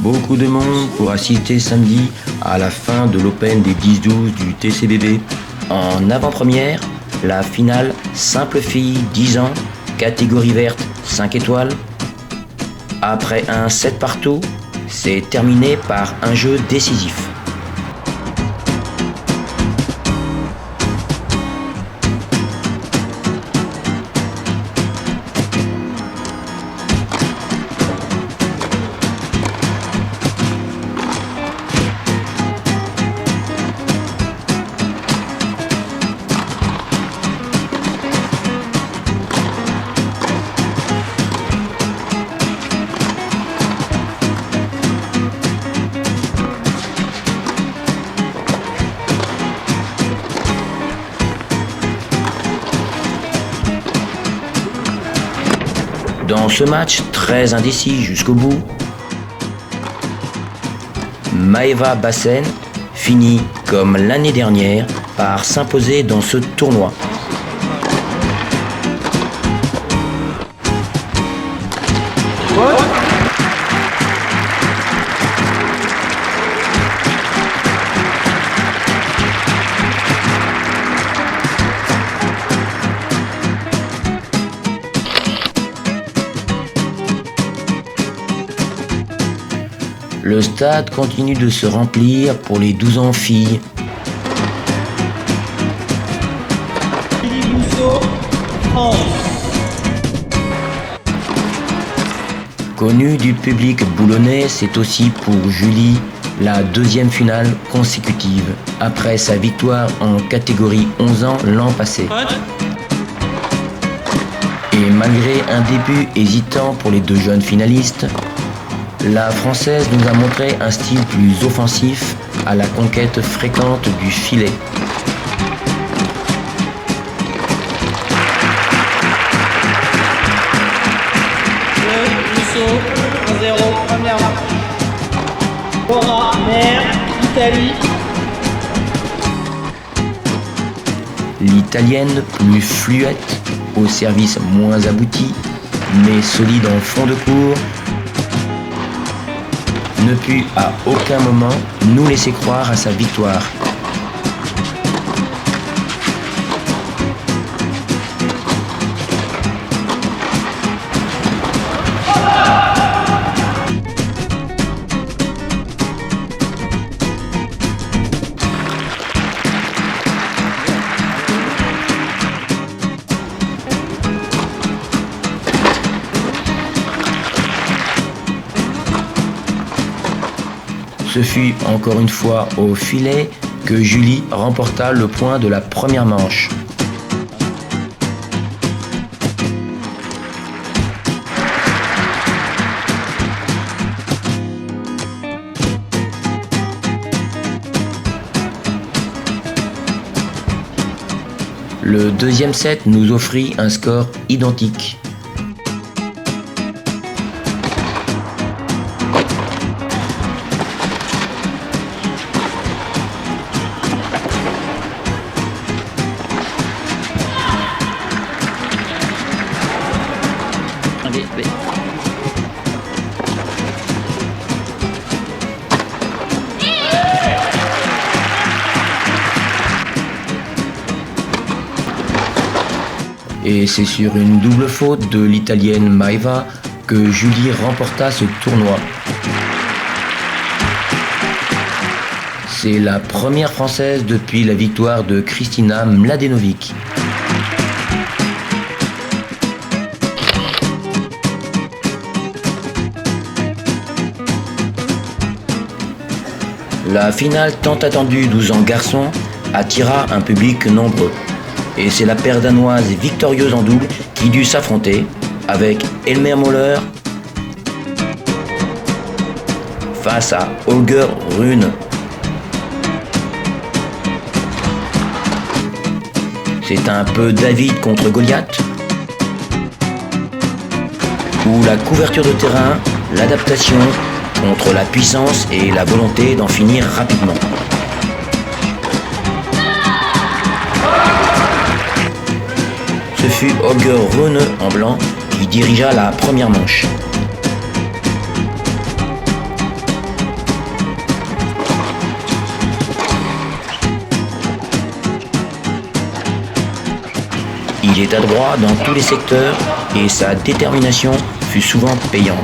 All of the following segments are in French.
Beaucoup de monde pour assister samedi à la fin de l'Open des 10-12 du TCBB. En avant-première, la finale simple fille 10 ans, catégorie verte 5 étoiles. Après un set partout, c'est terminé par un jeu décisif. Dans ce match très indécis jusqu'au bout, Maëva Bassène finit comme l'année dernière par s'imposer dans ce tournoi. Le stade continue de se remplir pour les 12 ans filles. Connue du public boulonnais, c'est aussi pour Julie la deuxième finale consécutive, après sa victoire en catégorie 11 ans l'an passé. Et malgré un début hésitant pour les deux jeunes finalistes, la Française nous a montré un style plus offensif à la conquête fréquente du filet. Le Musso, 1-0, première marque. Bora, Mer, Italie. L'italienne plus fluette, au service moins abouti, mais solide en fond de cours, ne put à aucun moment nous laisser croire à sa victoire. Ce fut encore une fois au filet que Julie remporta le point de la première manche. Le deuxième set nous offrit un score identique. Et c'est sur une double faute de l'italienne Maëva que Julie remporta ce tournoi. C'est la première française depuis la victoire de Kristina Mladenovic. La finale tant attendue 12 ans garçons attira un public nombreux. Et c'est la paire danoise victorieuse en double qui dut s'affronter avec Elmer Moller face à Holger Rune. C'est un peu David contre Goliath, où la couverture de terrain, l'adaptation contre la puissance et la volonté d'en finir rapidement. Ce fut Holger Rune en blanc qui dirigea la première manche. Il est adroit dans tous les secteurs et sa détermination fut souvent payante.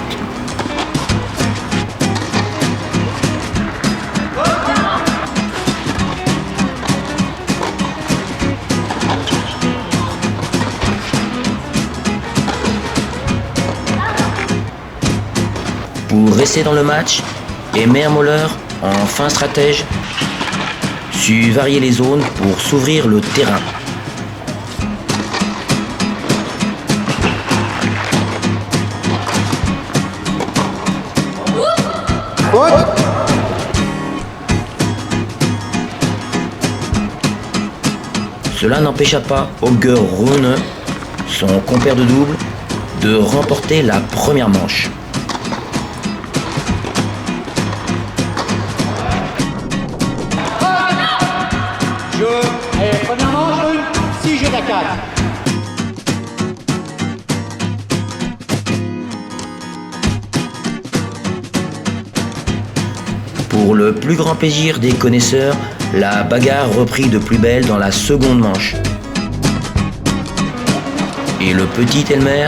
Pour rester dans le match, Elmer Moller, en fin stratège, sut varier les zones pour s'ouvrir le terrain. Cela n'empêcha pas Holger Rune, son compère de double, de remporter la première manche. Première manche, 6 jeux à 4. Pour le plus grand plaisir des connaisseurs, la bagarre reprit de plus belle dans la seconde manche. Et le petit Elmer,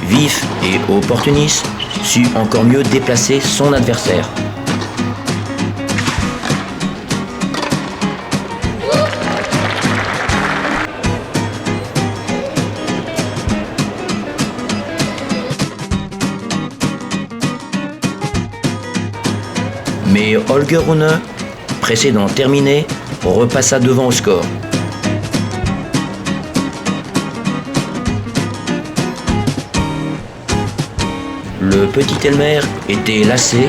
vif et opportuniste, sut encore mieux déplacer son adversaire. Mais Holger Rune, pressé d'en terminer, repassa devant au score. Le petit Elmer était lassé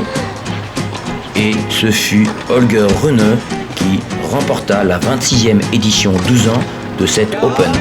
et ce fut Holger Rune qui remporta la 26e édition 12 ans de cette Open.